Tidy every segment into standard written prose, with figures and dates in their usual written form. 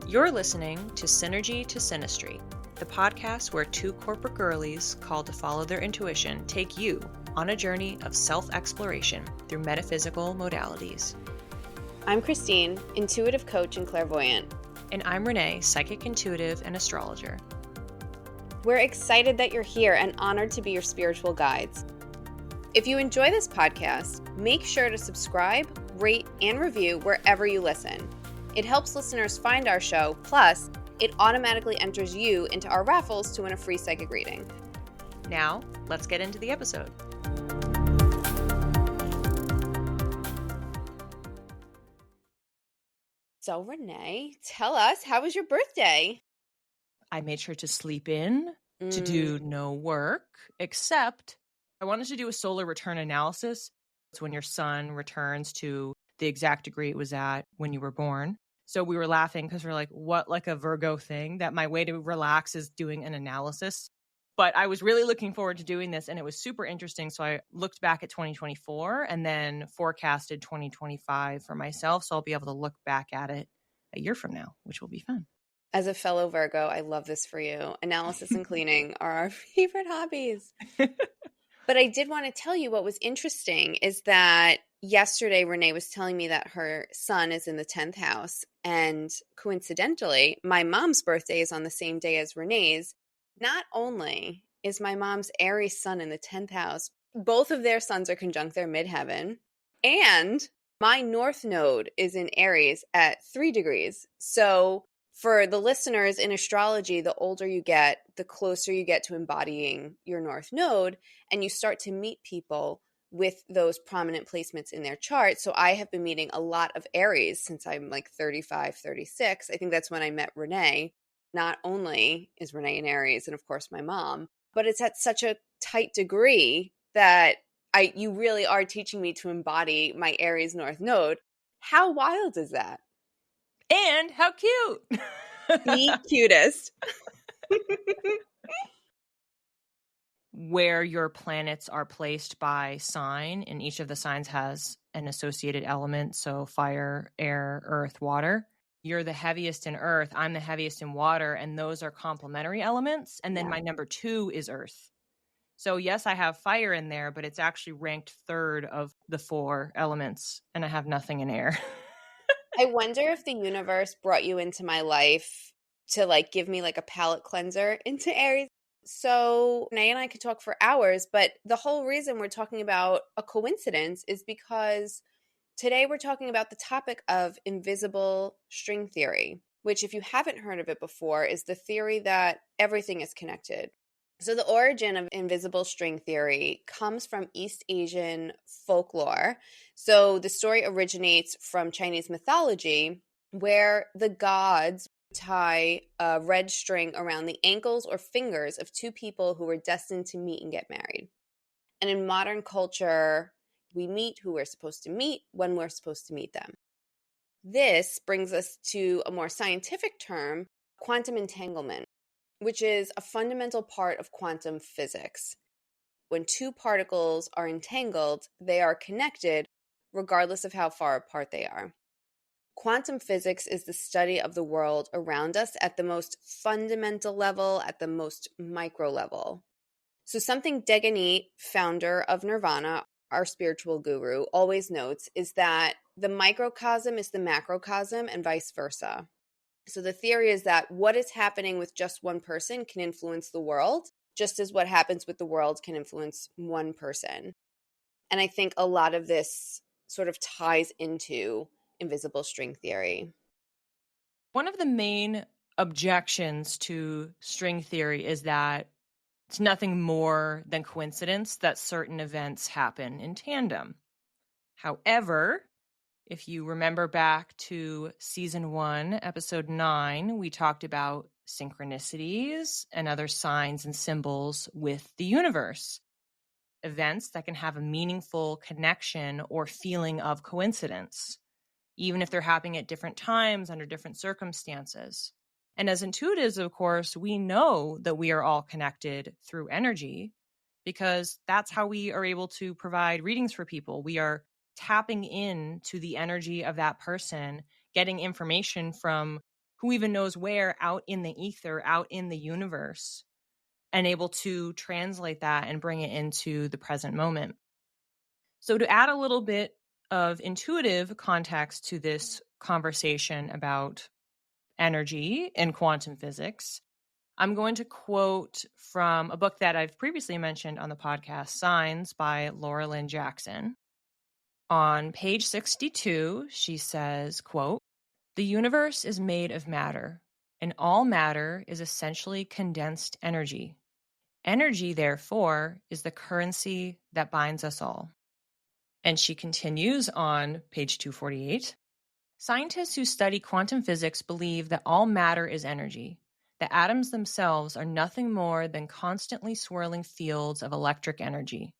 You're listening to Synergy to Synastry, the podcast where two corporate girlies called to follow their intuition take you on a journey of self-exploration through metaphysical modalities. I'm Christine, intuitive coach and clairvoyant. And I'm Renee, psychic intuitive and astrologer. We're excited that you're here and honored to be your spiritual guides. If you enjoy this podcast, make sure to subscribe, rate, and review wherever you listen. It helps listeners find our show, plus it automatically enters you into our raffles to win a free psychic reading. Now, let's get into the episode. So Renee, tell us, how was your birthday? I made sure to sleep in, to do no work, except I wanted to do a solar return analysis. It's when your sun returns to the exact degree it was at when you were born. So we were laughing because we're like, what, like a Virgo thing? That my way to relax is doing an analysis. But I was really looking forward to doing this, and it was super interesting. So I looked back at 2024 and then forecasted 2025 for myself. So I'll be able to look back at it a year from now, which will be fun. As a fellow Virgo, I love this for you. Analysis and cleaning are our favorite hobbies. But I did want to tell you what was interesting is that yesterday Renee was telling me that her sun is in the 10th house. And coincidentally, my mom's birthday is on the same day as Renee's. Not only is my mom's Aries sun in the 10th house, both of their suns are conjunct their midheaven. And my north node is in Aries at 3 degrees. So for the listeners in astrology, the older you get, the closer you get to embodying your north node, and you start to meet people with those prominent placements in their chart. So I have been meeting a lot of Aries since I'm like 35, 36. I think that's when I met Renee. Not only is Renee in Aries, and of course my mom, but it's at such a tight degree that you really are teaching me to embody my Aries north node. How wild is that? And how cute. The cutest. Where your planets are placed by sign, and each of the signs has an associated element. So fire, air, earth, water. You're the heaviest in earth. I'm the heaviest in water. And those are complementary elements. And then my number 2 is earth. So yes, I have fire in there, but it's actually ranked 3rd of the 4 elements. And I have nothing in air. I wonder if the universe brought you into my life to like give me like a palate cleanser into Aries. So Renee and I could talk for hours, but the whole reason we're talking about a coincidence is because today we're talking about the topic of invisible string theory, which if you haven't heard of it before is the theory that everything is connected. So the origin of invisible string theory comes from East Asian folklore. So the story originates from Chinese mythology, where the gods tie a red string around the ankles or fingers of 2 people who were destined to meet and get married. And in modern culture, we meet who we're supposed to meet when we're supposed to meet them. This brings us to a more scientific term, quantum entanglement, which is a fundamental part of quantum physics. When 2 particles are entangled, they are connected regardless of how far apart they are. Quantum physics is the study of the world around us at the most fundamental level, at the most micro level. So something Deganit, founder of Nuurvana, our spiritual guru, always notes is that the microcosm is the macrocosm and vice versa. So the theory is that what is happening with just one person can influence the world, just as what happens with the world can influence one person. And I think a lot of this sort of ties into invisible string theory. One of the main objections to string theory is that it's nothing more than coincidence that certain events happen in tandem. However, if you remember back to season 1, episode 9, we talked about synchronicities and other signs and symbols with the universe. Events that can have a meaningful connection or feeling of coincidence, even if they're happening at different times under different circumstances. And as intuitives, of course, we know that we are all connected through energy because that's how we are able to provide readings for people. We are tapping into the energy of that person, getting information from who even knows where out in the ether, out in the universe, and able to translate that and bring it into the present moment. So, to add a little bit of intuitive context to this conversation about energy and quantum physics, I'm going to quote from a book that I've previously mentioned on the podcast, Signs by Laura Lynn Jackson. On page 62, she says, quote, "The universe is made of matter, and all matter is essentially condensed energy. Energy, therefore, is the currency that binds us all." And she continues on page 248. "Scientists who study quantum physics believe that all matter is energy. The atoms themselves are nothing more than constantly swirling fields of electric energy.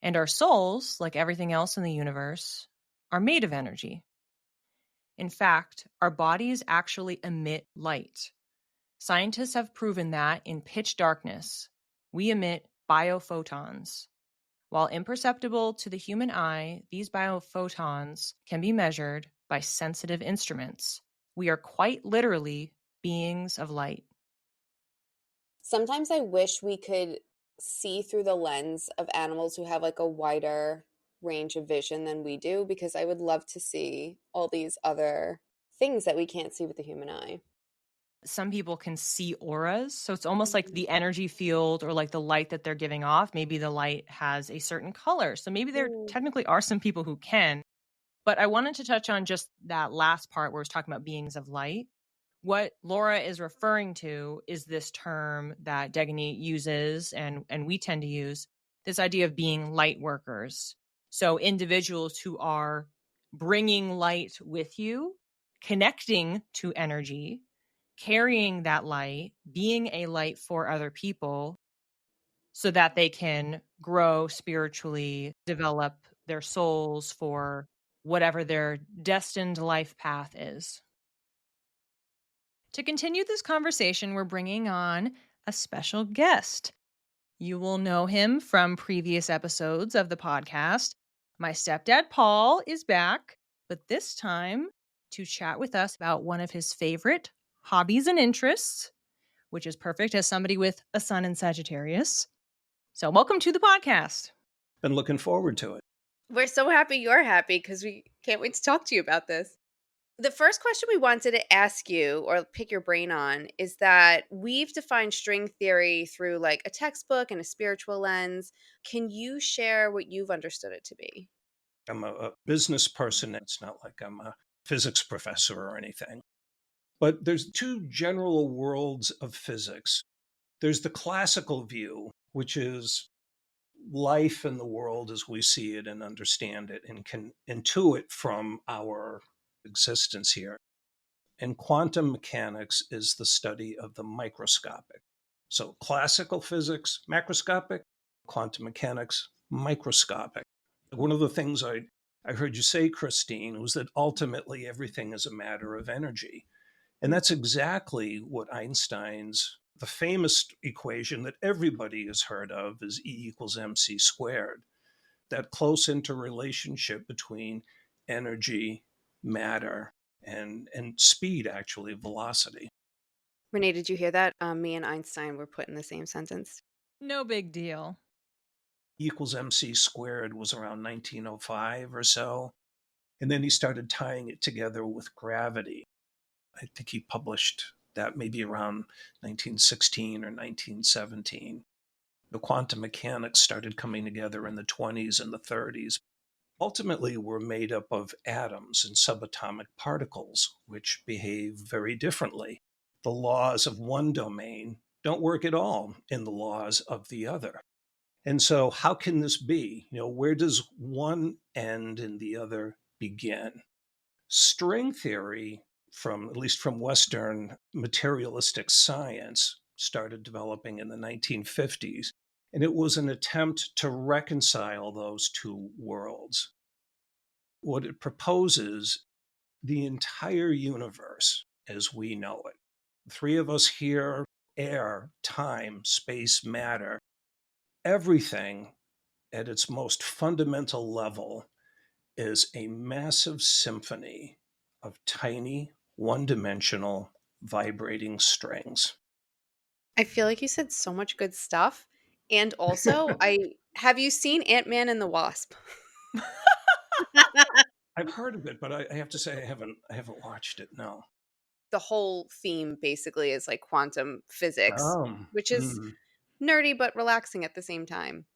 And our souls, like everything else in the universe, are made of energy. In fact, our bodies actually emit light. Scientists have proven that in pitch darkness, we emit biophotons. While imperceptible to the human eye, these biophotons can be measured by sensitive instruments. We are quite literally beings of light." Sometimes I wish we could see through the lens of animals who have like a wider range of vision than we do, because I would love to see all these other things that we can't see with the human eye. Some people can see auras. So it's almost like Mhm. the energy field or like the light that they're giving off. Maybe the light has a certain color. So maybe there Mm. technically are some people who can. But I wanted to touch on just that last part where it's talking about beings of light. What Laura is referring to is this term that Degany uses and we tend to use, this idea of being light workers. So individuals who are bringing light with you, connecting to energy, carrying that light, being a light for other people so that they can grow spiritually, develop their souls for whatever their destined life path is. To continue this conversation, we're bringing on a special guest. You will know him from previous episodes of the podcast. My stepdad, Paul, is back, but this time to chat with us about one of his favorite hobbies and interests, which is perfect as somebody with a sun in Sagittarius. So, welcome to the podcast. Been looking forward to it. We're so happy you're happy because we can't wait to talk to you about this. The first question we wanted to ask you or pick your brain on is that we've defined string theory through like a textbook and a spiritual lens. Can you share what you've understood it to be? I'm a business person. It's not like I'm a physics professor or anything. But there's two general worlds of physics. There's the classical view, which is life in the world as we see it and understand it and can intuit from our existence here. And quantum mechanics is the study of the microscopic. So classical physics, macroscopic, quantum mechanics, microscopic. One of the things I heard you say, Christine, was that ultimately everything is a matter of energy. And that's exactly what Einstein's, the famous equation that everybody has heard of is E equals mc squared, that close interrelationship between energy, matter, and speed, actually, velocity. Renee, did you hear that? Me and Einstein were put in the same sentence. No big deal. E equals mc squared was around 1905 or so. And then he started tying it together with gravity. I think he published that maybe around 1916 or 1917. The quantum mechanics started coming together in the 20s and the 30s. Ultimately, we're made up of atoms and subatomic particles, which behave very differently. The laws of one domain don't work at all in the laws of the other. And so, how can this be? Where does one end and the other begin? String theory, from at least from Western materialistic science, started developing in the 1950s. And it was an attempt to reconcile those two worlds. What it proposes, the entire universe as we know it. Three of us here, air, time, space, matter, Everything at its most fundamental level is a massive symphony of tiny, one dimensional, vibrating strings. I feel like you said so much good stuff. And also, I have you seen Ant-Man and the Wasp? I've heard of it, but I have to say I haven't watched it. No. The whole theme basically is like quantum physics, Um, which is mm. nerdy but relaxing at the same time.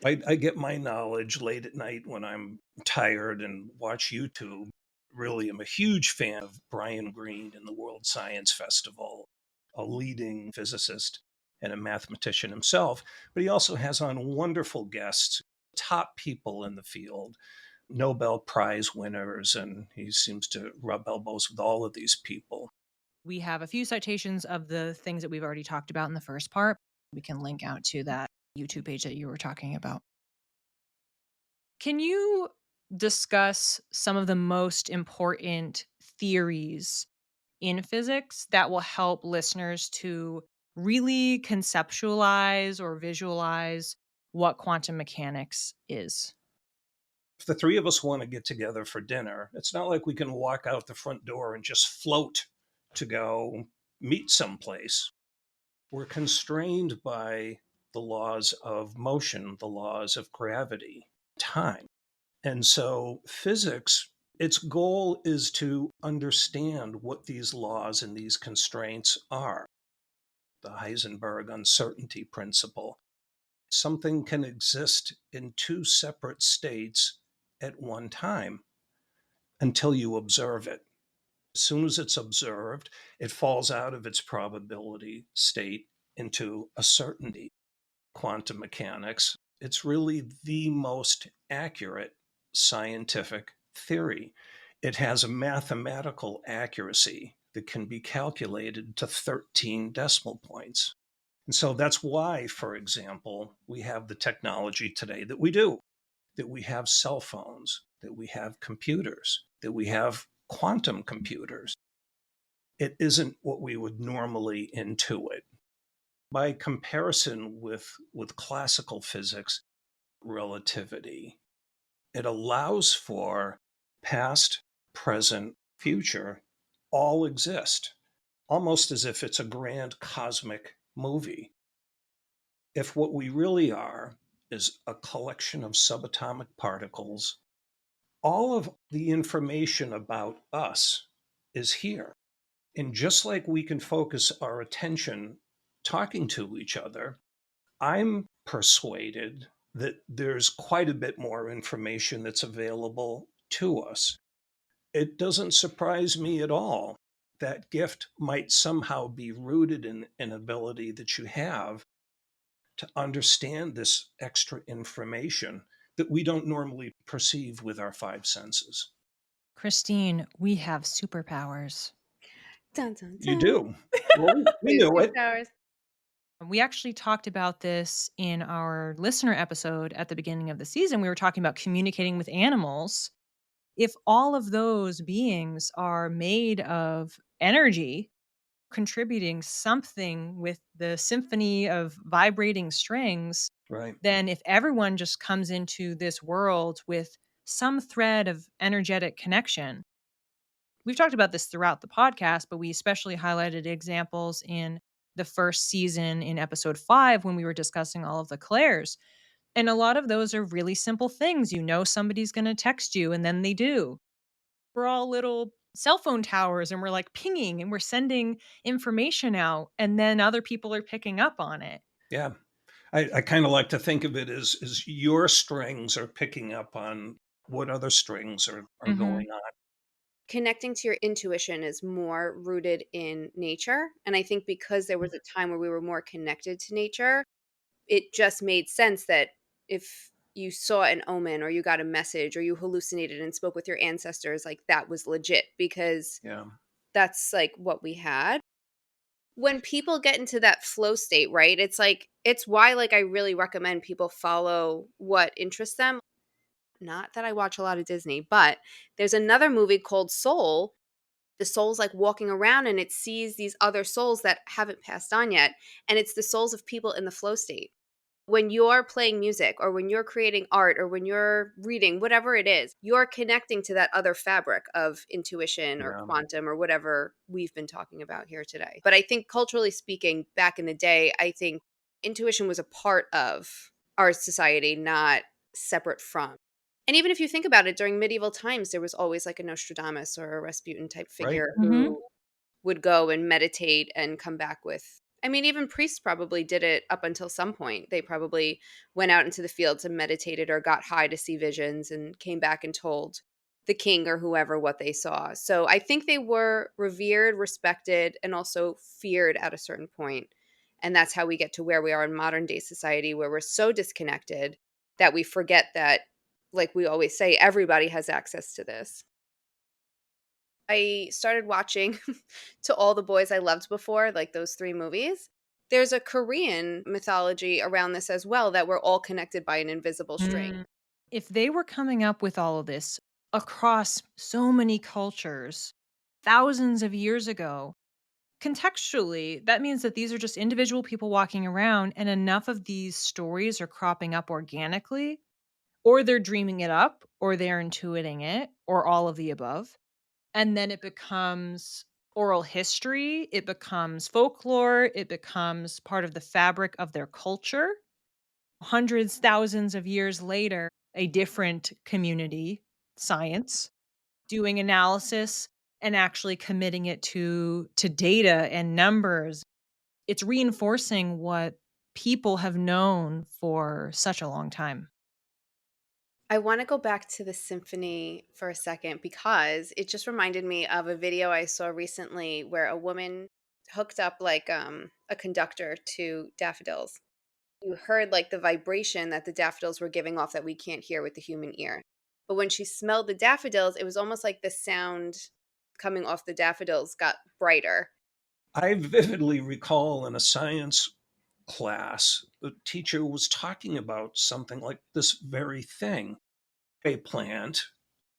I get my knowledge late at night when I'm tired and watch YouTube. Really am a huge fan of Brian Greene in the World Science Festival, a leading physicist and a mathematician himself. But he also has on wonderful guests, top people in the field, Nobel Prize winners, and he seems to rub elbows with all of these people. We have a few citations of the things that we've already talked about in the first part. We can link out to that YouTube page that you were talking about. Can you discuss some of the most important theories in physics that will help listeners to really conceptualize or visualize what quantum mechanics is? If the three of us want to get together for dinner, it's not like we can walk out the front door and just float to go meet someplace. We're constrained by the laws of motion, the laws of gravity, time. And so, physics, its goal is to understand what these laws and these constraints are. The Heisenberg uncertainty principle. Something can exist in two separate states at one time until you observe it. As soon as it's observed, it falls out of its probability state into a certainty. Quantum mechanics, it's really the most accurate scientific theory. It has a mathematical accuracy that can be calculated to 13 decimal points. And so that's why, for example, we have the technology today that we do, that we have cell phones, that we have computers, that we have quantum computers. It isn't what we would normally intuit. By comparison with classical physics, relativity, it allows for past, present, future all exist, almost as if it's a grand cosmic movie. If what we really are is a collection of subatomic particles, all of the information about us is here. And just like we can focus our attention talking to each other, I'm persuaded that there's quite a bit more information that's available to us. It doesn't surprise me at all. That gift might somehow be rooted in an ability that you have to understand this extra information that we don't normally perceive with our five senses. Christine, we have superpowers. Dun, dun, You dun. do. Well, we We have knew it. superpowers. We actually talked about this in our listener episode at the beginning of the season. We were talking about communicating with animals. If all of those beings are made of energy, contributing something with the symphony of vibrating strings, Right. then if everyone just comes into this world with some thread of energetic connection, we've talked about this throughout the podcast, but we especially highlighted examples in the first season in episode 5 when we were discussing all of the clairs. And a lot of those are really simple things. You know, somebody's going to text you, and then they do. We're all little cell phone towers, and we're like pinging and we're sending information out, and then other people are picking up on it. Yeah. I kind of like to think of it as your strings are picking up on what other strings are Hmm. going on. Connecting to your intuition is more rooted in nature. And I think because there was a time where we were more connected to nature, it just made sense that if you saw an omen or you got a message or you hallucinated and spoke with your ancestors, like that was legit because Yeah. that's like what we had. When people get into that flow state, right? It's like it's why like I really recommend people follow what interests them. Not that I watch a lot of Disney, but there's another movie called Soul. The soul's like walking around and it sees these other souls that haven't passed on yet, and it's the souls of people in the flow state. When you're playing music or when you're creating art or when you're reading, whatever it is, you're connecting to that other fabric of intuition or Yeah. quantum or whatever we've been talking about here today. But I think culturally speaking, back in the day, I think intuition was a part of our society, not separate from. And even if you think about it, during medieval times, there was always like a Nostradamus or a Rasputin type Right. figure Mhm. who would go and meditate and come back with. I mean, even priests probably did it up until some point. They probably went out into the fields and meditated or got high to see visions and came back and told the king or whoever what they saw. So I think they were revered, respected, and also feared at a certain point. And that's how we get to where we are in modern day society, where we're so disconnected that we forget that, like we always say, everybody has access to this. I started watching To All the Boys I Loved Before, like those 3 movies. There's a Korean mythology around this as well, that we're all connected by an invisible string. Mm. If they were coming up with all of this across so many cultures thousands of years ago, contextually, that means that these are just individual people walking around, and enough of these stories are cropping up organically, or they're dreaming it up, or they're intuiting it, or all of the above. And then it becomes oral history, it becomes folklore, it becomes part of the fabric of their culture. Hundreds, thousands of years later, a different community, science, doing analysis and actually committing it to data and numbers. It's reinforcing what people have known for such a long time. I want to go back to the symphony for a second because it just reminded me of a video I saw recently where a woman hooked up like a conductor to daffodils. You heard like the vibration that the daffodils were giving off that we can't hear with the human ear. But when she smelled the daffodils, it was almost like the sound coming off the daffodils got brighter. I vividly recall in a science class, the teacher was talking about something like this very thing. A plant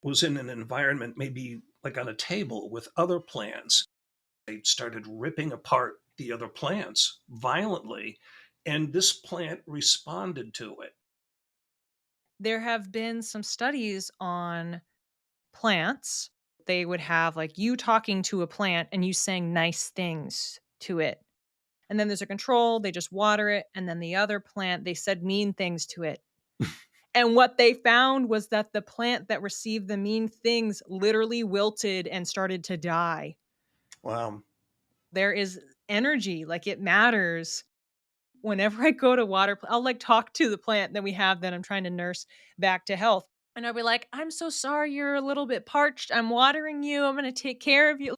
was in an environment, maybe like on a table with other plants. They started ripping apart the other plants violently, and this plant responded to it. There have been some studies on plants. They would have like you talking to a plant and you saying nice things to it. And then there's a control, they just water it. And then the other plant, they said mean things to it. And what they found was that the plant that received the mean things literally wilted and started to die. Wow. There is energy, like it matters. Whenever I go to water, I'll like talk to the plant that we have that I'm trying to nurse back to health. And I'll be like, I'm so sorry you're a little bit parched. I'm watering you. I'm going to take care of you.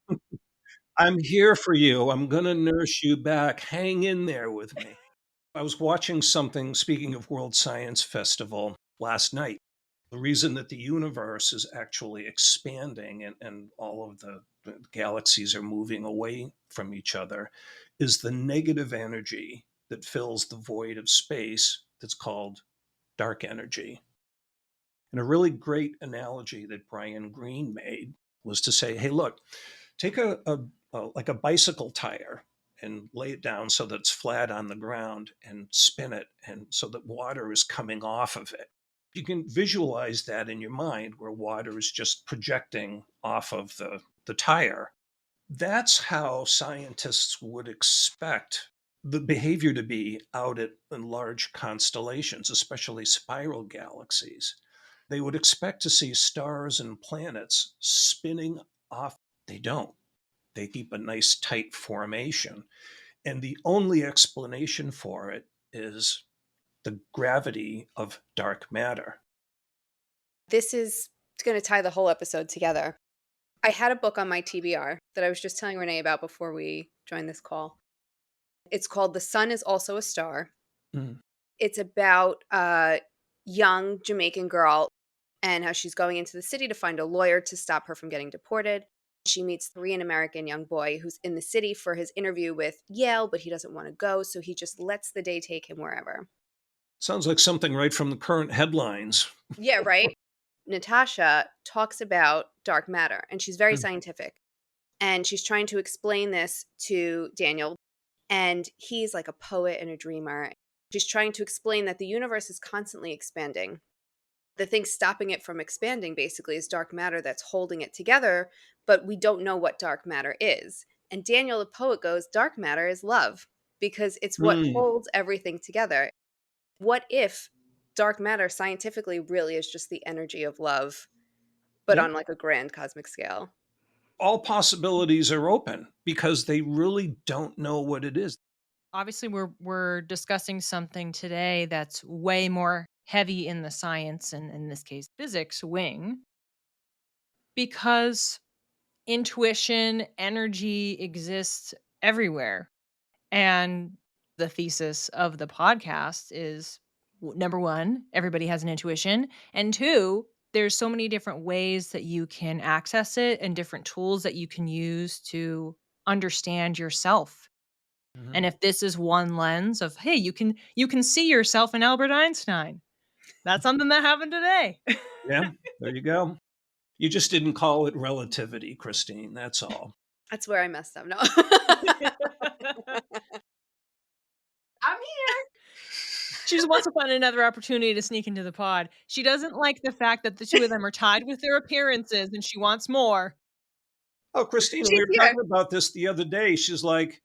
I'm here for you. I'm going to nurse you back. Hang in there with me. I was watching something, speaking of World Science Festival, last night. The reason that the universe is actually expanding and all of the galaxies are moving away from each other is the negative energy that fills the void of space that's called dark energy. And a really great analogy that Brian Greene made was to say, hey, look, take like a bicycle tire and lay it down so that it's flat on the ground and spin it and so that water is coming off of it. You can visualize that in your mind where water is just projecting off of the tire. That's how scientists would expect the behavior to be out in large constellations, especially spiral galaxies. They would expect to see stars and planets spinning off. They don't. They keep a nice tight formation. And the only explanation for it is the gravity of dark matter. This is going to tie the whole episode together. I had a book on my TBR that I was just telling Renee about before we joined this call. It's called The Sun is Also a Star. Mm. It's about a young Jamaican girl and how she's going into the city to find a lawyer to stop her from getting deported. She meets an American young boy who's in the city for his interview with Yale, but he doesn't want to go, so he just lets the day take him wherever. Sounds like something right from the current headlines. Yeah, right? Natasha talks about dark matter, and she's very Mm. scientific. And she's trying to explain this to Daniel, and he's like a poet and a dreamer. She's trying to explain that the universe is constantly expanding. The thing stopping it from expanding basically is dark matter that's holding it together, but we don't know what dark matter is. And Daniel the poet goes, dark matter is love because it's what holds everything together. What if dark matter scientifically really is just the energy of love, but Yep. on like a grand cosmic scale? All possibilities are open because they really don't know what it is. Obviously, we're discussing something today that's way more heavy in the science, and in this case, physics wing, because intuition, energy exists everywhere. And the thesis of the podcast is number one, everybody has an intuition. And two, there's so many different ways that you can access it and different tools that you can use to understand yourself. Mhm. And if this is one lens of, hey, you can see yourself in Albert Einstein. That's something that happened today. Yeah, there you go. You just didn't call it relativity, Christine. That's all. That's where I messed up. No. I'm here. She just wants to find another opportunity to sneak into the pod. She doesn't like the fact that the two of them are tied with their appearances and she wants more. Oh, Christine, we She's were here. talking about this the other day. She's like,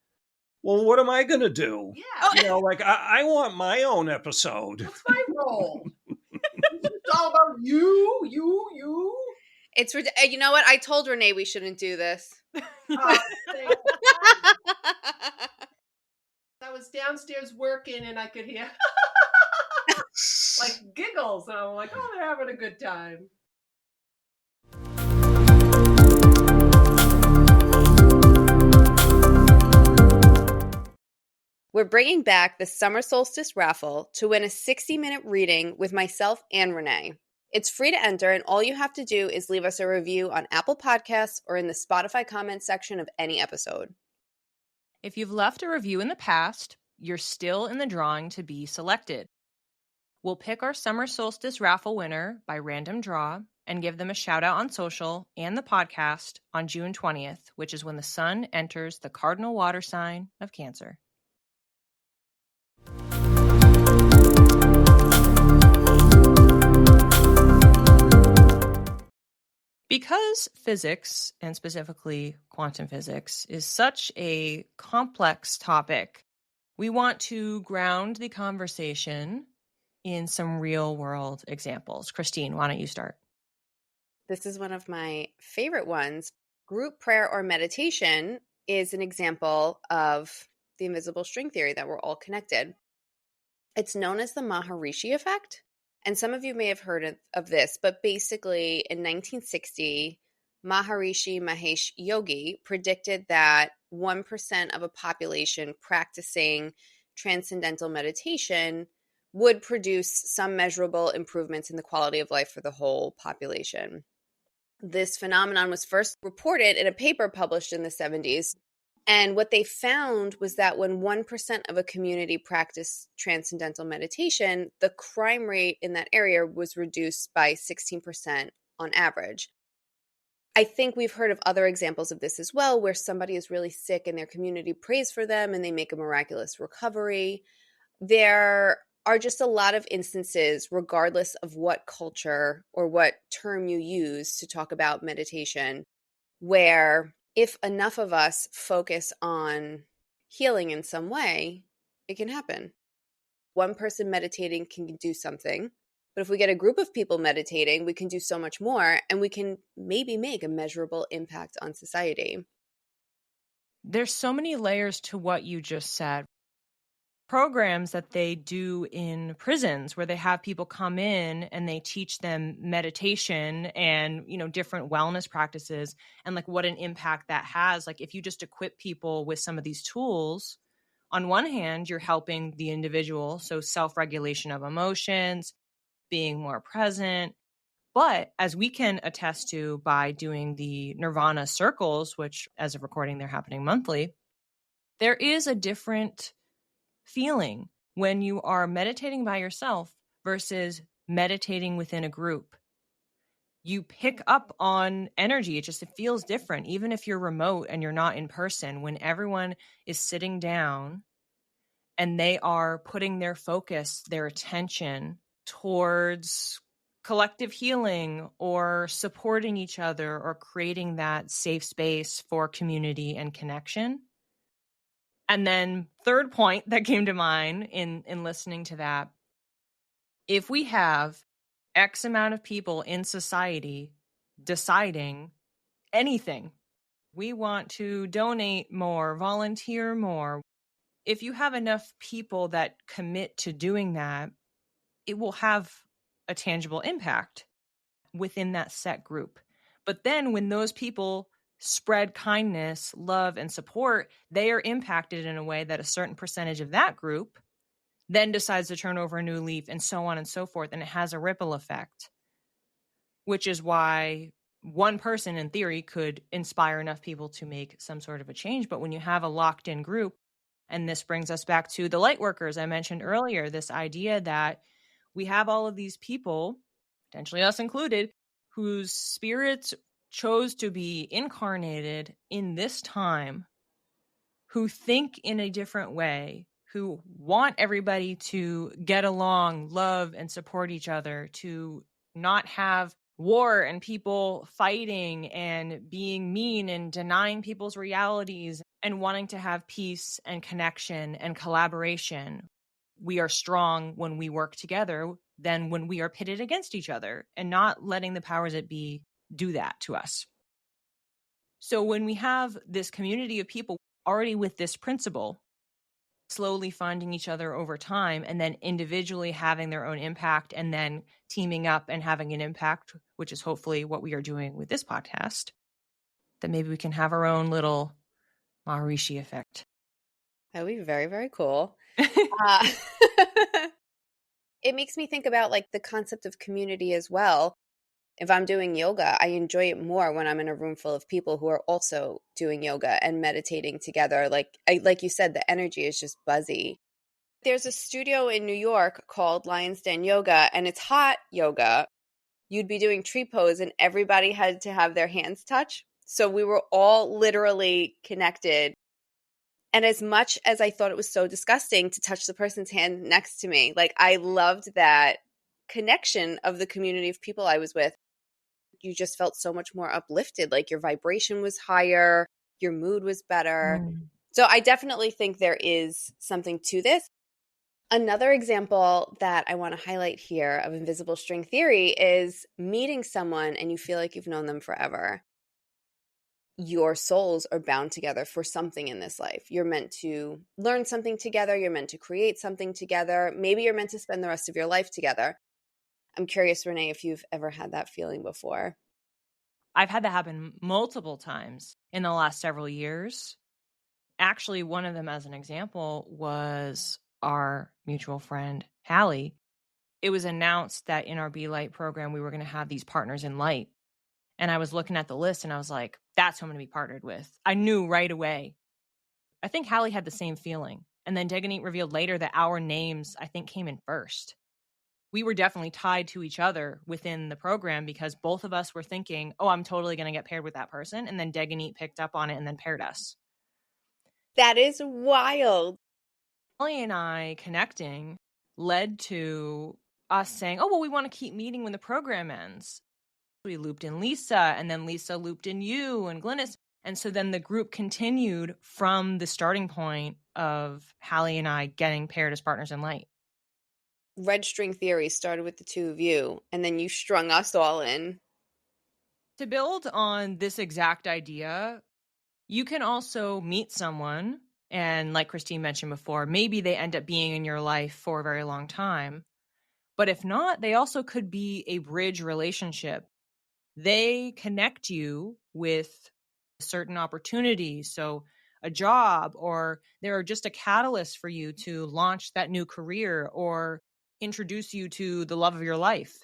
well, what am I going to do? Yeah. Like, I want my own episode. What's my role? It's all about you. It's you know what? I told Renee we shouldn't do this. Thanks. I was downstairs working and I could hear like giggles, and I'm like, oh, they're having a good time. We're bringing back the summer solstice raffle to win a 60-minute reading with myself and Renee. It's free to enter, and all you have to do is leave us a review on Apple Podcasts or in the Spotify comments section of any episode. If you've left a review in the past, you're still in the drawing to be selected. We'll pick our summer solstice raffle winner by random draw and give them a shout out on social and the podcast on June 20th, which is when the sun enters the cardinal water sign of Cancer. Because physics, and specifically quantum physics, is such a complex topic, we want to ground the conversation in some real world examples. Christine, why don't you start? This is one of my favorite ones. Group prayer or meditation is an example of the invisible string theory that we're all connected. It's known as the Maharishi effect. And some of you may have heard of this, but basically in 1960, Maharishi Mahesh Yogi predicted that 1% of a population practicing transcendental meditation would produce some measurable improvements in the quality of life for the whole population. This phenomenon was first reported in a paper published in the 70s. And what they found was that when 1% of a community practiced transcendental meditation, the crime rate in that area was reduced by 16% on average. I think we've heard of other examples of this as well, where somebody is really sick and their community prays for them and they make a miraculous recovery. There are just a lot of instances, regardless of what culture or what term you use to talk about meditation, where if enough of us focus on healing in some way, it can happen. One person meditating can do something, but if we get a group of people meditating, we can do so much more, and we can maybe make a measurable impact on society. There's so many layers to what you just said. Programs that they do in prisons where they have people come in and they teach them meditation and, different wellness practices and like what an impact that has. Like if you just equip people with some of these tools, on one hand, you're helping the individual. So self-regulation of emotions, being more present. But as we can attest to by doing the Nuurvana circles, which as of recording, they're happening monthly, there is a different feeling when you are meditating by yourself versus meditating within a group. You pick up on energy. It feels different. Even if you're remote and you're not in person, when everyone is sitting down and they are putting their focus, their attention towards collective healing or supporting each other or creating that safe space for community and connection. And then third point that came to mind in listening to that, if we have X amount of people in society deciding anything, we want to donate more, volunteer more. If you have enough people that commit to doing that, it will have a tangible impact within that set group. But then when those people spread kindness, love, and support, they are impacted in a way that a certain percentage of that group then decides to turn over a new leaf, and so on and so forth. And it has a ripple effect, which is why one person in theory could inspire enough people to make some sort of a change. But when you have a locked in group, and this brings us back to the light workers I mentioned earlier, this idea that we have all of these people, potentially us included, whose spirits chose to be incarnated in this time, who think in a different way, who want everybody to get along, love, and support each other, to not have war and people fighting and being mean and denying people's realities, and wanting to have peace and connection and collaboration. We are strong when we work together than when we are pitted against each other, and not letting the powers that be do that to us. So when we have this community of people already with this principle, slowly finding each other over time, and then individually having their own impact, and then teaming up and having an impact, which is hopefully what we are doing with this podcast, that maybe we can have our own little Maharishi effect. That would be very, very cool. It makes me think about like the concept of community as well. If I'm doing yoga, I enjoy it more when I'm in a room full of people who are also doing yoga and meditating together. Like you said, the energy is just buzzy. There's a studio in New York called Lion's Den Yoga, and it's hot yoga. You'd be doing tree pose, and everybody had to have their hands touch. So we were all literally connected. And as much as I thought it was so disgusting to touch the person's hand next to me, like I loved that connection of the community of people I was with. You just felt so much more uplifted. Like your vibration was higher, your mood was better. So I definitely think there is something to this. Another example that I want to highlight here of invisible string theory is meeting someone and you feel like you've known them forever. Your souls are bound together for something in this life. You're meant to learn something together. You're meant to create something together. Maybe you're meant to spend the rest of your life together. I'm curious, Renee, if you've ever had that feeling before. I've had that happen multiple times in the last several years. Actually, one of them, as an example, was our mutual friend, Hallie. It was announced that in our Be Light program, we were going to have these partners in light. And I was looking at the list and I was like, that's who I'm going to be partnered with. I knew right away. I think Hallie had the same feeling. And then Deganit revealed later that our names, I think, came in first. We were definitely tied to each other within the program because both of us were thinking, oh, I'm totally going to get paired with that person. And then Deganit picked up on it and then paired us. That is wild. Hallie and I connecting led to us saying, oh, well, we want to keep meeting when the program ends. We looped in Lisa, and then Lisa looped in you and Glynis. And so then the group continued from the starting point of Hallie and I getting paired as partners in light. Red string theory started with the two of you, and then you strung us all in. To build on this exact idea, you can also meet someone, and like Christine mentioned before, maybe they end up being in your life for a very long time. But if not, they also could be a bridge relationship. They connect you with certain opportunities, so a job, or they're just a catalyst for you to launch that new career or introduce you to the love of your life.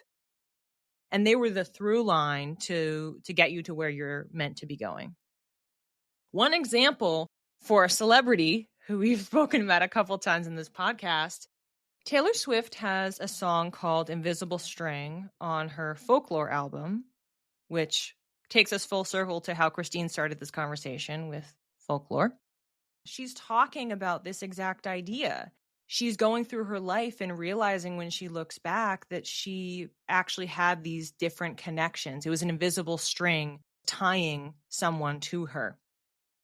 And they were the through line to get you to where you're meant to be going. One example for a celebrity who we've spoken about a couple times in this podcast, Taylor Swift has a song called Invisible String on her Folklore album, which takes us full circle to how Christine started this conversation with folklore. She's talking about this exact idea she's going through her life and realizing when she looks back that she actually had these different connections. It was an invisible string tying someone to her.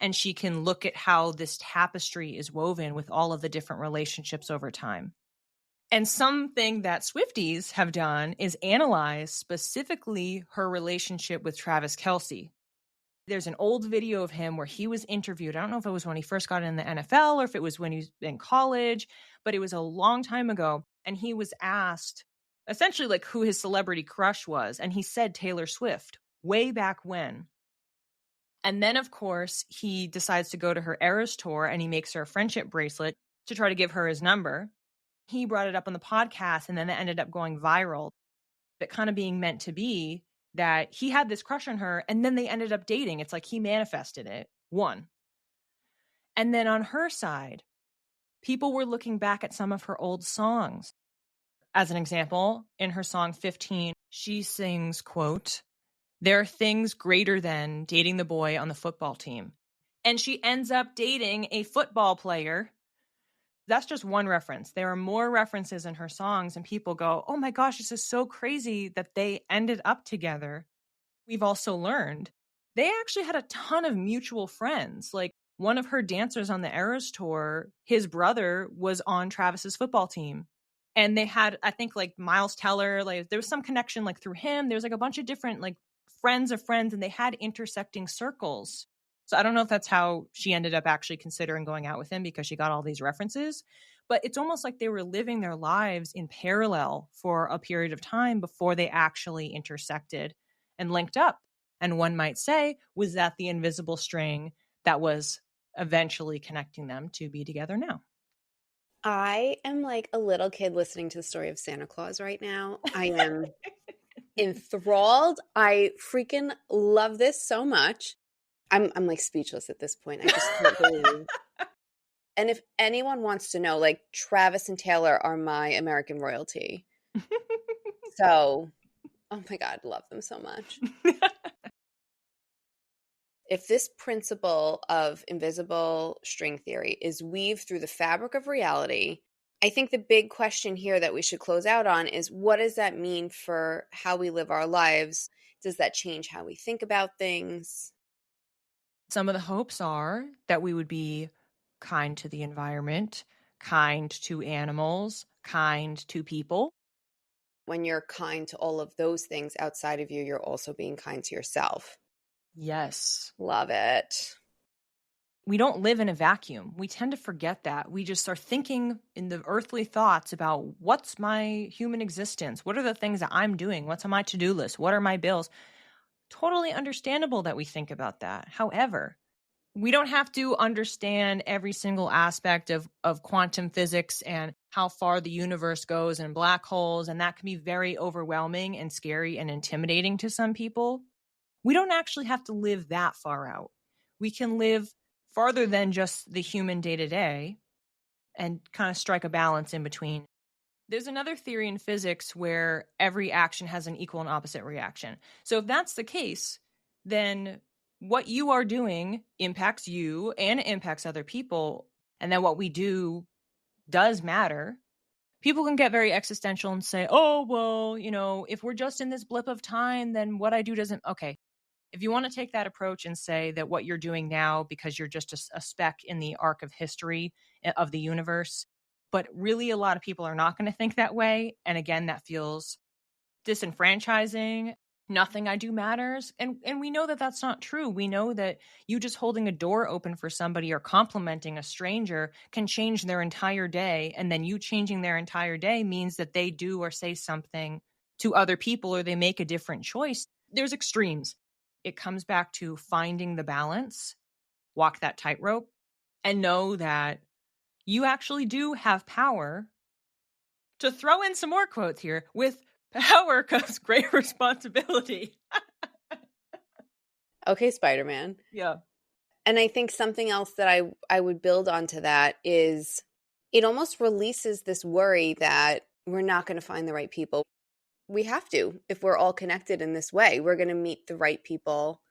And she can look at how this tapestry is woven with all of the different relationships over time. And something that Swifties have done is analyze specifically her relationship with Travis Kelce. There's an old video of him where he was interviewed. I don't know if it was when he first got in the NFL or if it was when he was in college, but it was a long time ago. And he was asked essentially like who his celebrity crush was. And he said Taylor Swift way back when. And then, of course, he decides to go to her Eras tour and he makes her a friendship bracelet to try to give her his number. He brought it up on the podcast and then it ended up going viral. It kind of being meant to be that he had this crush on her and then they ended up dating. It's like he manifested it. One. And then on her side, people were looking back at some of her old songs. As an example, in her song 15, she sings, quote, "There are things greater than dating the boy on the football team." And she ends up dating a football player. That's just one reference. There are more references in her songs, and people go, oh my gosh, this is so crazy that they ended up together. We've also learned they actually had a ton of mutual friends. Like one of her dancers on the Eras tour, his brother was on Travis's football team. And they had, I think, like Miles Teller, like there was some connection like through him. There was like a bunch of different like friends of friends, and they had intersecting circles. So I don't know if that's how she ended up actually considering going out with him because she got all these references. But it's almost like they were living their lives in parallel for a period of time before they actually intersected and linked up. And one might say, was that the invisible string that was eventually connecting them to be together now? I am like a little kid listening to the story of Santa Claus right now. I am enthralled. I freaking love this so much. I'm like speechless at this point. I just can't believe. And if anyone wants to know, like Travis and Taylor are my American royalty. So, oh my God, love them so much. If this principle of invisible string theory is weaved through the fabric of reality, I think the big question here that we should close out on is what does that mean for how we live our lives? Does that change how we think about things? Some of the hopes are that we would be kind to the environment, kind to animals, kind to people. When you're kind to all of those things outside of you, you're also being kind to yourself. Yes. Love it. We don't live in a vacuum. We tend to forget that. We just are thinking in the earthly thoughts about what's my human existence? What are the things that I'm doing? What's on my to-do list? What are my bills? Totally understandable that we think about that. However, we don't have to understand every single aspect of quantum physics and how far the universe goes and black holes, and that can be very overwhelming and scary and intimidating to some people. We don't actually have to live that far out. We can live farther than just the human day-to-day and kind of strike a balance in between. There's another theory in physics where every action has an equal and opposite reaction. So if that's the case, then what you are doing impacts you and it impacts other people. And then what we do does matter. People can get very existential and say, oh, well, you know, if we're just in this blip of time, then what I do doesn't. Okay. If you want to take that approach and say that what you're doing now, because you're just a speck in the arc of history of the universe, but really a lot of people are not going to think that way. And again, that feels disenfranchising. Nothing I do matters. And we know that that's not true. We know that you just holding a door open for somebody or complimenting a stranger can change their entire day. And then you changing their entire day means that they do or say something to other people or they make a different choice. There's extremes. It comes back to finding the balance, walk that tightrope, and know that you actually do have power. To throw in some more quotes here, with power comes great responsibility. Okay, Spider-Man. Yeah. And I think something else that I would build onto that is it almost releases this worry that we're not going to find the right people. We have to. If we're all connected in this way, we're going to meet the right people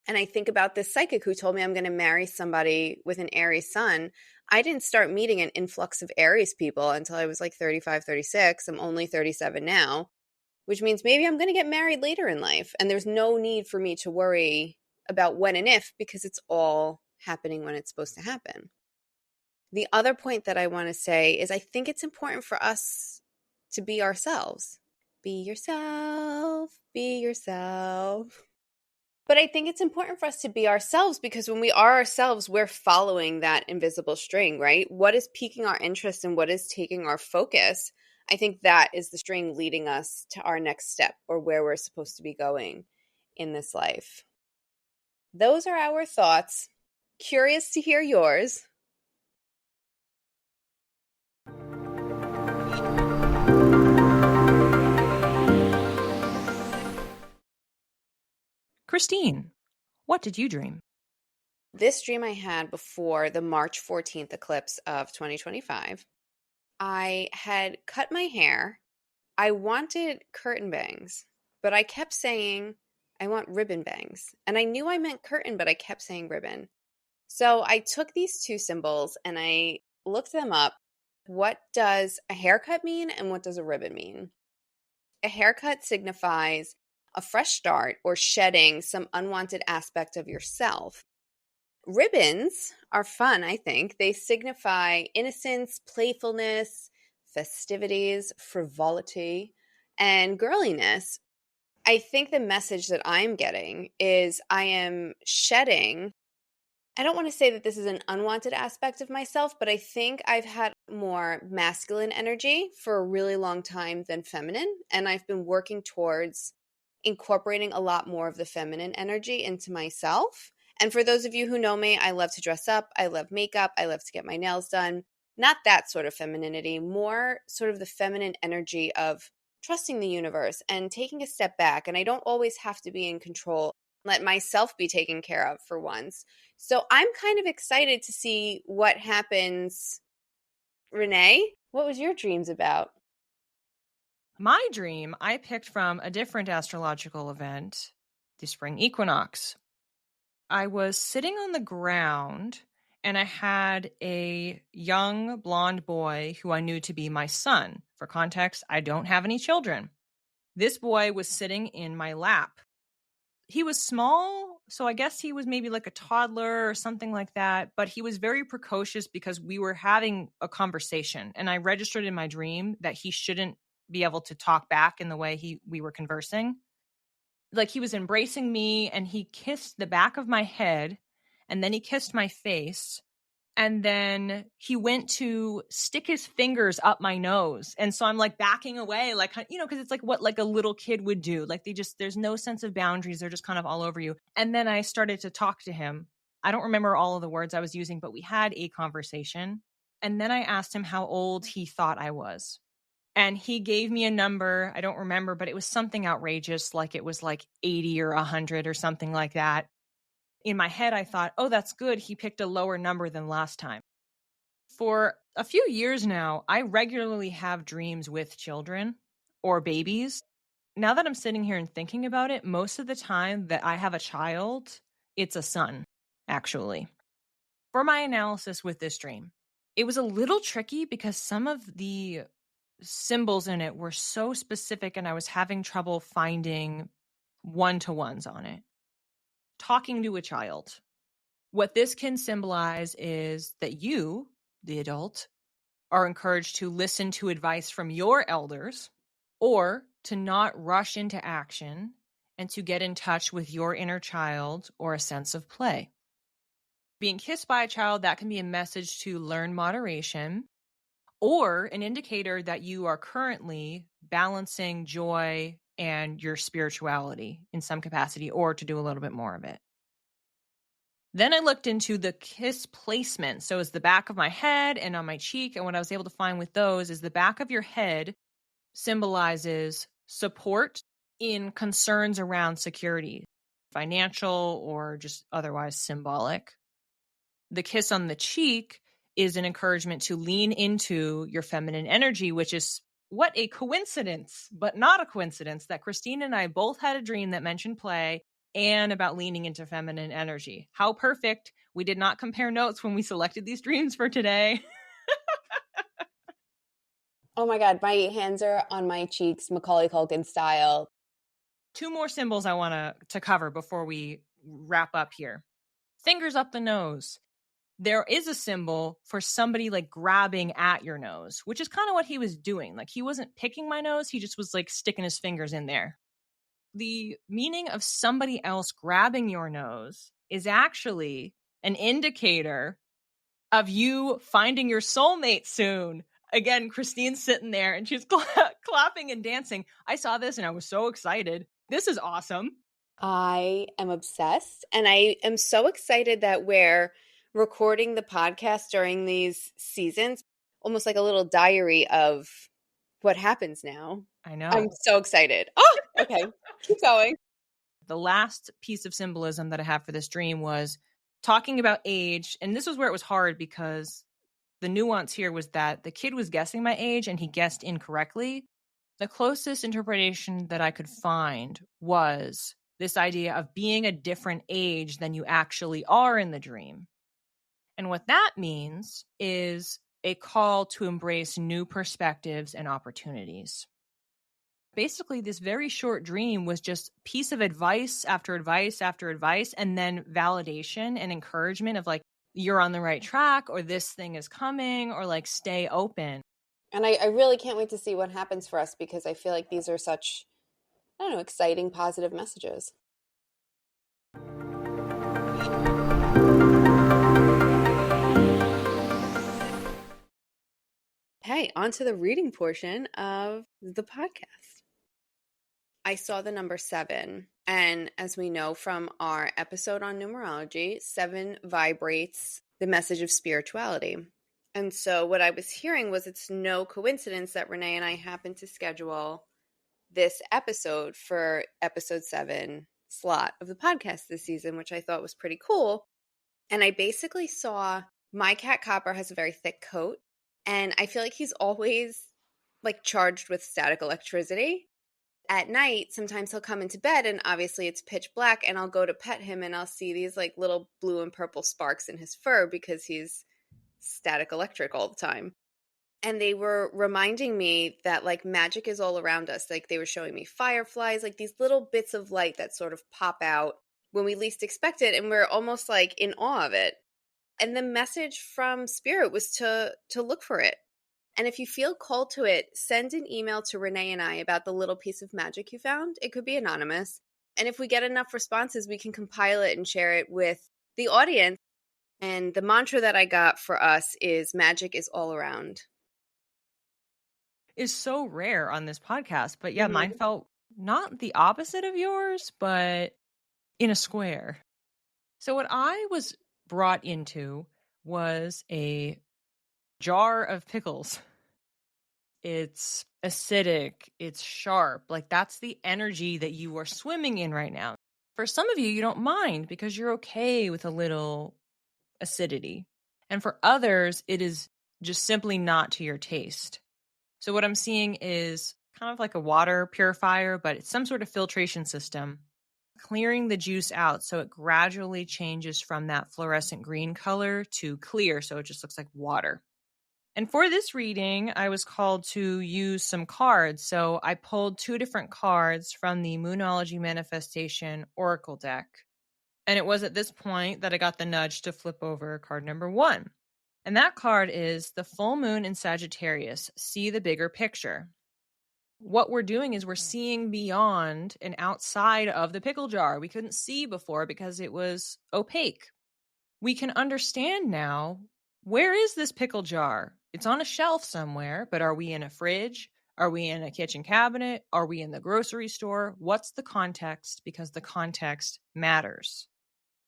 And I think about this psychic who told me I'm going to marry somebody with an Aries sun. I didn't start meeting an influx of Aries people until I was like 35, 36. I'm only 37 now, which means maybe I'm going to get married later in life. And there's no need for me to worry about when and if, because it's all happening when it's supposed to happen. The other point that I want to say is I think it's important for us to be ourselves. Be yourself, be yourself. But I think it's important for us to be ourselves, because when we are ourselves, we're following that invisible string, right? What is piquing our interest and what is taking our focus? I think that is the string leading us to our next step, or where we're supposed to be going in this life. Those are our thoughts. Curious to hear yours. Christine, what did you dream? This dream I had before the March 14th eclipse of 2025. I had cut my hair. I wanted curtain bangs, but I kept saying, I want ribbon bangs. And I knew I meant curtain, but I kept saying ribbon. So I took these two symbols and I looked them up. What does a haircut mean and what does a ribbon mean? A haircut signifies a fresh start or shedding some unwanted aspect of yourself. Ribbons are fun, I think. They signify innocence, playfulness, festivities, frivolity, and girliness. I think the message that I'm getting is I am shedding. I don't want to say that this is an unwanted aspect of myself, but I think I've had more masculine energy for a really long time than feminine. And I've been working towards incorporating a lot more of the feminine energy into myself. And for those of you who know me, I love to dress up. I love makeup. I love to get my nails done. Not that sort of femininity, more sort of the feminine energy of trusting the universe and taking a step back. And I don't always have to be in control. Let myself be taken care of for once. So I'm kind of excited to see what happens. Renee, what was your dreams about? My dream, I picked from a different astrological event, the spring equinox. I was sitting on the ground and I had a young blonde boy who I knew to be my son. For context, I don't have any children. This boy was sitting in my lap. He was small, so I guess he was maybe like a toddler or something like that, but he was very precocious because we were having a conversation, and I registered in my dream that he shouldn't be able to talk back in the way we were conversing. Like, he was embracing me and he kissed the back of my head and then he kissed my face. And then he went to stick his fingers up my nose. And so I'm like backing away, like, because it's like what like a little kid would do. Like there's no sense of boundaries. They're just kind of all over you. And then I started to talk to him. I don't remember all of the words I was using, but we had a conversation. And then I asked him how old he thought I was. And he gave me a number. I don't remember, but it was something outrageous. Like it was like 80 or 100 or something like that. In my head, I thought, oh, that's good. He picked a lower number than last time. For a few years now, I regularly have dreams with children or babies. Now that I'm sitting here and thinking about it, most of the time that I have a child, it's a son, actually. For my analysis with this dream, it was a little tricky because some of the symbols in it were so specific and I was having trouble finding one-to-ones on it. Talking to a child. What this can symbolize is that you, the adult, are encouraged to listen to advice from your elders or to not rush into action and to get in touch with your inner child or a sense of play. Being kissed by a child, that can be a message to learn moderation or an indicator that you are currently balancing joy and your spirituality in some capacity, or to do a little bit more of it. Then I looked into the kiss placement. So it's the back of my head and on my cheek. And what I was able to find with those is the back of your head symbolizes support in concerns around security, financial or just otherwise symbolic. The kiss on the cheek is an encouragement to lean into your feminine energy, which is what a coincidence, but not a coincidence, that Christine and I both had a dream that mentioned play and about leaning into feminine energy. How perfect. We did not compare notes when we selected these dreams for today. Oh my God, my hands are on my cheeks, Macaulay Culkin style. 2 more symbols I want to cover before we wrap up here. Fingers up the nose. There is a symbol for somebody like grabbing at your nose, which is kind of what he was doing. Like he wasn't picking my nose, he just was like sticking his fingers in there. The meaning of somebody else grabbing your nose is actually an indicator of you finding your soulmate soon. Again, Christine's sitting there and she's clapping and dancing. I saw this and I was so excited. This is awesome. I am obsessed, and I am so excited that we're recording the podcast during these seasons, almost like a little diary of what happens now. I know. I'm so excited. Oh, okay. Keep going. The last piece of symbolism that I have for this dream was talking about age. And this was where it was hard because the nuance here was that the kid was guessing my age and he guessed incorrectly. The closest interpretation that I could find was this idea of being a different age than you actually are in the dream. And what that means is a call to embrace new perspectives and opportunities. Basically, this very short dream was just piece of advice after advice after advice, and then validation and encouragement of like, you're on the right track, or this thing is coming, or like, stay open. And I really can't wait to see what happens for us, because I feel like these are such, I don't know, exciting, positive messages. Hey, on to the reading portion of the podcast. I saw the number 7, and as we know from our episode on numerology, 7 vibrates the message of spirituality. And so what I was hearing was it's no coincidence that Renee and I happened to schedule this episode for episode 7 slot of the podcast this season, which I thought was pretty cool. And I basically saw my cat Copper has a very thick coat, and I feel like he's always like charged with static electricity. At night, sometimes he'll come into bed and obviously it's pitch black, and I'll go to pet him and I'll see these like little blue and purple sparks in his fur because he's static electric all the time. And they were reminding me that like magic is all around us. Like they were showing me fireflies, like these little bits of light that sort of pop out when we least expect it, and we're almost like in awe of it. And the message from Spirit was to look for it. And if you feel called to it, send an email to Renee and I about the little piece of magic you found. It could be anonymous. And if we get enough responses, we can compile it and share it with the audience. And the mantra that I got for us is magic is all around. Is so rare on this podcast. But yeah, mine felt not the opposite of yours, but in a square. So what I was brought into was a jar of pickles. It's acidic, it's sharp. Like that's the energy that you are swimming in right now. For some of you, you don't mind because you're okay with a little acidity. And for others, it is just simply not to your taste. So what I'm seeing is kind of like a water purifier, but it's some sort of filtration system, clearing the juice out so it gradually changes from that fluorescent green color to clear, so it just looks like water. And for this reading, I was called to use some cards. So I pulled 2 different cards from the Moonology Manifestation Oracle deck. And it was at this point that I got the nudge to flip over card number 1. And that card is the full moon in Sagittarius. See the bigger picture. What we're doing is we're seeing beyond and outside of the pickle jar. We couldn't see before because it was opaque. We can understand now, where is this pickle jar? It's on a shelf somewhere, but are we in a fridge? Are we in a kitchen cabinet? Are we in the grocery store? What's the context? Because the context matters.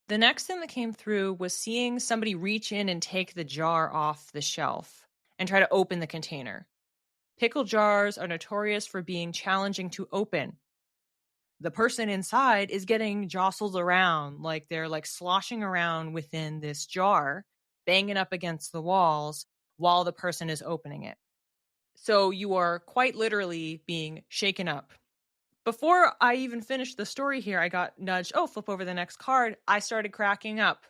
The next thing that came through was seeing somebody reach in and take the jar off the shelf and try to open the container. Pickle jars are notorious for being challenging to open. The person inside is getting jostled around, like they're like sloshing around within this jar, banging up against the walls while the person is opening it. So you are quite literally being shaken up. Before I even finished the story here, I got nudged, oh, flip over the next card. I started cracking up.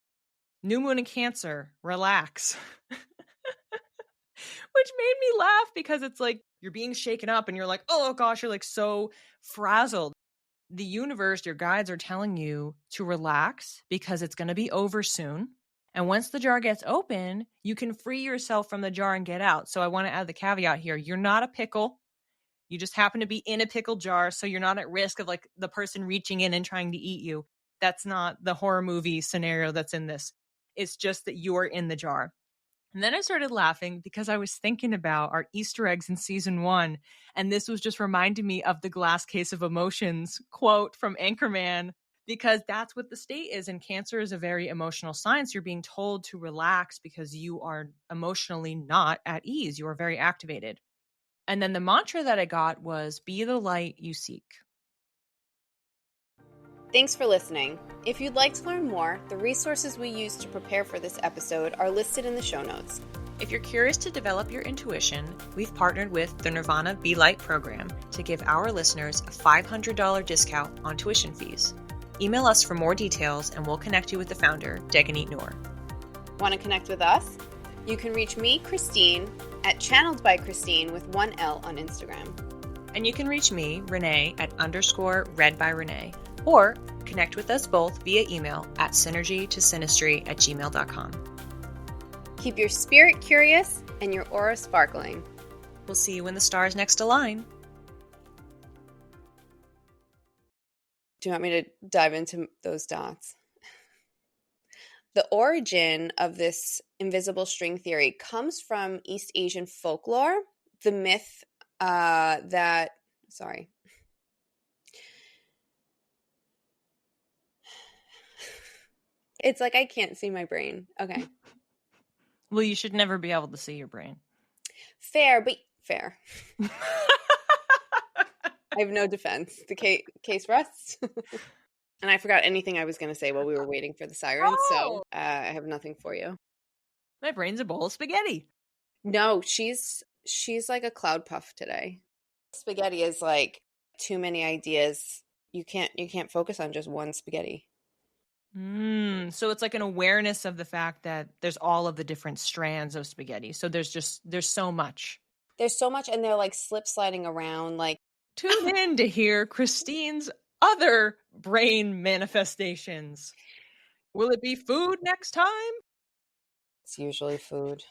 New moon in Cancer, relax. Which made me laugh because it's like you're being shaken up and you're like, oh gosh, you're like so frazzled. The universe, your guides are telling you to relax because it's going to be over soon. And once the jar gets open, you can free yourself from the jar and get out. So I want to add the caveat here. You're not a pickle. You just happen to be in a pickle jar. So you're not at risk of like the person reaching in and trying to eat you. That's not the horror movie scenario that's in this. It's just that you're in the jar. And then I started laughing because I was thinking about our Easter eggs in season 1. And this was just reminding me of the glass case of emotions quote from Anchorman, because that's what the state is. And Cancer is a very emotional sign. So you're being told to relax because you are emotionally not at ease. You are very activated. And then the mantra that I got was, be the light you seek. Thanks for listening. If you'd like to learn more, the resources we used to prepare for this episode are listed in the show notes. If you're curious to develop your intuition, we've partnered with the Nuurvana Be Light program to give our listeners a $500 discount on tuition fees. Email us for more details and we'll connect you with the founder, Deganit Noor. Want to connect with us? You can reach me, Christine, at Channeled by Christine with 1 L on Instagram. And you can reach me, Renee, at _read by Renee. Or connect with us both via email at synergytosynastry@gmail.com. Keep your spirit curious and your aura sparkling. We'll see you when the stars next align. Do you want me to dive into those dots? The origin of this invisible string theory comes from East Asian folklore, the myth It's like I can't see my brain. Okay. Well, you should never be able to see your brain. Fair. I have no defense. The case rests. And I forgot anything I was going to say while we were waiting for the siren, so I have nothing for you. My brain's a bowl of spaghetti. No, she's like a cloud puff today. Spaghetti is like too many ideas. You can't focus on just one spaghetti. So it's like an awareness of the fact that there's all of the different strands of spaghetti. So there's so much. There's so much, and they're like slip sliding around. Like, tune in to hear Christine's other brain manifestations. Will it be food next time? It's usually food.